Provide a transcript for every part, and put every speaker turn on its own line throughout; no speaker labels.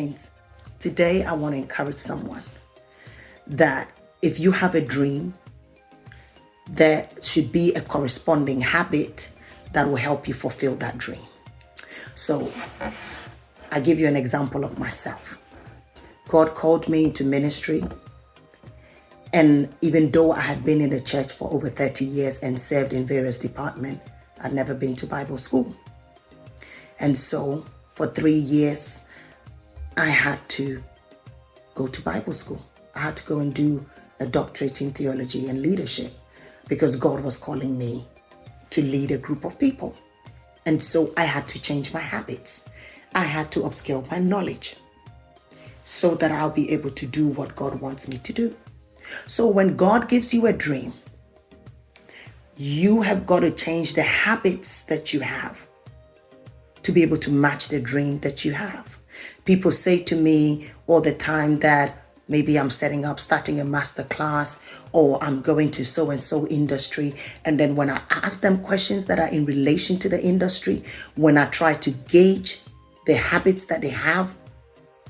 Saints. Today I want to encourage someone that if you have a dream, there should be a corresponding habit that will help you fulfill that dream. So I give you an example of myself. God called me into ministry, and even though I had been in the church for over 30 years and served in various departments, I'd never been to Bible school. And so for 3 years, I had to go to Bible school. I had to go and do a doctorate in theology and leadership because God was calling me to lead a group of people. And so I had to change my habits. I had to upscale my knowledge so that I'll be able to do what God wants me to do. So when God gives you a dream, you have got to change the habits that you have to be able to match the dream that you have. People say to me all the time that maybe I'm starting a master class, or I'm going to so-and-so industry. And then when I ask them questions that are in relation to the industry, when I try to gauge the habits that they have,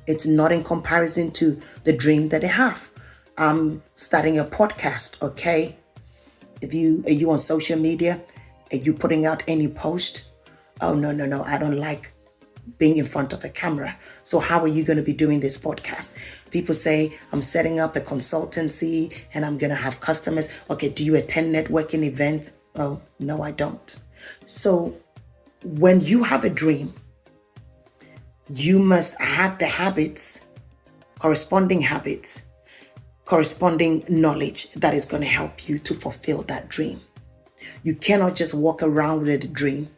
it's not in comparison to the dream that they have. I'm starting a podcast, okay? Are you on social media? Are you putting out any post? Oh, no, I don't like being in front of a camera. So how are you going to be doing this podcast? People say, I'm setting up a consultancy and I'm going to have customers. Okay, do you attend networking events? Oh, no, I don't. So when you have a dream, you must have the habits, corresponding knowledge that is going to help you to fulfill that dream. You cannot just walk around with a dream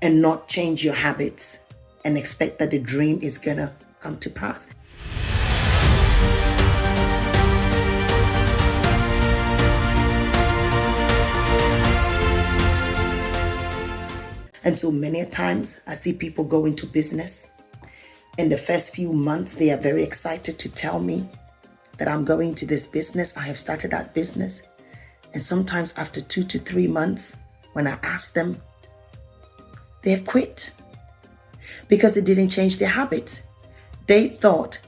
and not change your habits and expect that the dream is going to come to pass. And so many times I see people go into business. In the first few months, they are very excited to tell me that I'm going to this business. I have started that business. And sometimes after 2 to 3 months, when I ask them, they have quit because they didn't change their habits. They thought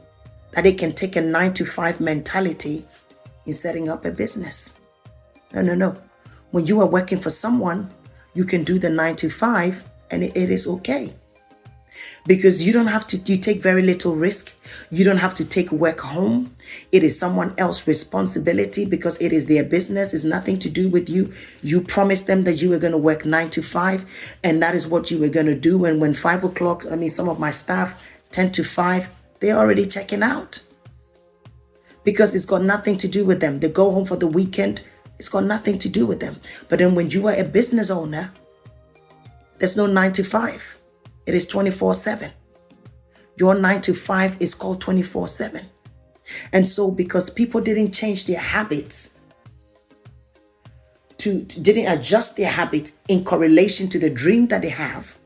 that they can take a 9-to-5 mentality in setting up a business. No. When you are working for someone, you can do the 9-to-5 and it is okay. Because you take very little risk. You don't have to take work home. It is someone else's responsibility because it is their business. It's nothing to do with you. You promised them that you were going to work 9-to-5 and that is what you were going to do. And when 5 o'clock, some of my staff, 10-to-5, they're already checking out because it's got nothing to do with them. They go home for the weekend. It's got nothing to do with them. But then when you are a business owner, there's no 9-to-5. It is 24/7. Your 9-to-5 is called 24/7. And so because people didn't change their habits, didn't adjust their habits in correlation to the dream that they have,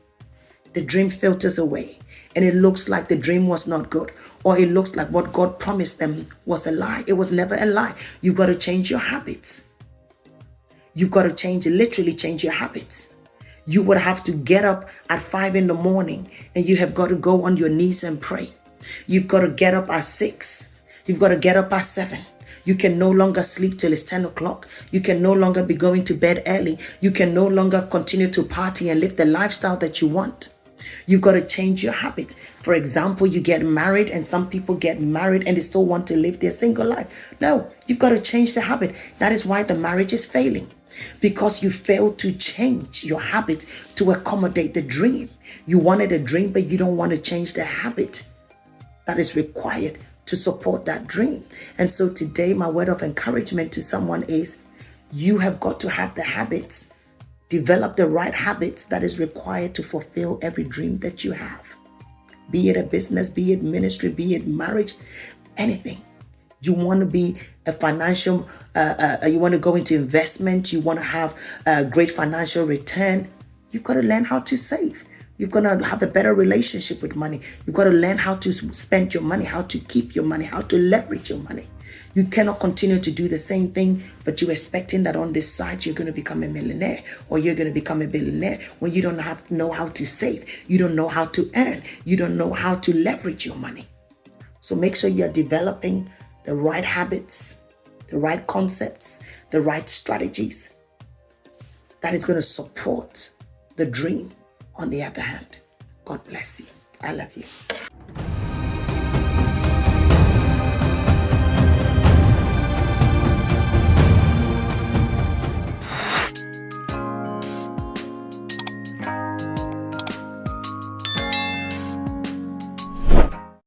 the dream filters away. And it looks like the dream was not good. Or it looks like what God promised them was a lie. It was never a lie. You've got to change your habits. You've got to literally change your habits. You would have to get up at 5 in the morning and you have got to go on your knees and pray. You've got to get up at 6. You've got to get up at 7. You can no longer sleep till it's 10 o'clock. You can no longer be going to bed early. You can no longer continue to party and live the lifestyle that you want. You've got to change your habits. For example, you get married and some people get married and they still want to live their single life. No, you've got to change the habit. That is why the marriage is failing. Because you failed to change your habits to accommodate the dream. You wanted a dream, but you don't want to change the habit that is required to support that dream. And so today, my word of encouragement to someone is you have got to have the habits, develop the right habits that is required to fulfill every dream that you have. Be it a business, be it ministry, be it marriage, anything. You want to be a financial, you want to go into investment, you want to have a great financial return. You've got to learn how to save. You've got to have a better relationship with money. You've got to learn how to spend your money, how to keep your money, how to leverage your money. You cannot continue to do the same thing, but you're expecting that on this side you're going to become a millionaire or you're going to become a billionaire when you don't know how to save. You don't know how to earn. You don't know how to leverage your money. So make sure you're developing the right habits, the right concepts, the right strategies that is going to support the dream on the other hand. God bless you. I love you.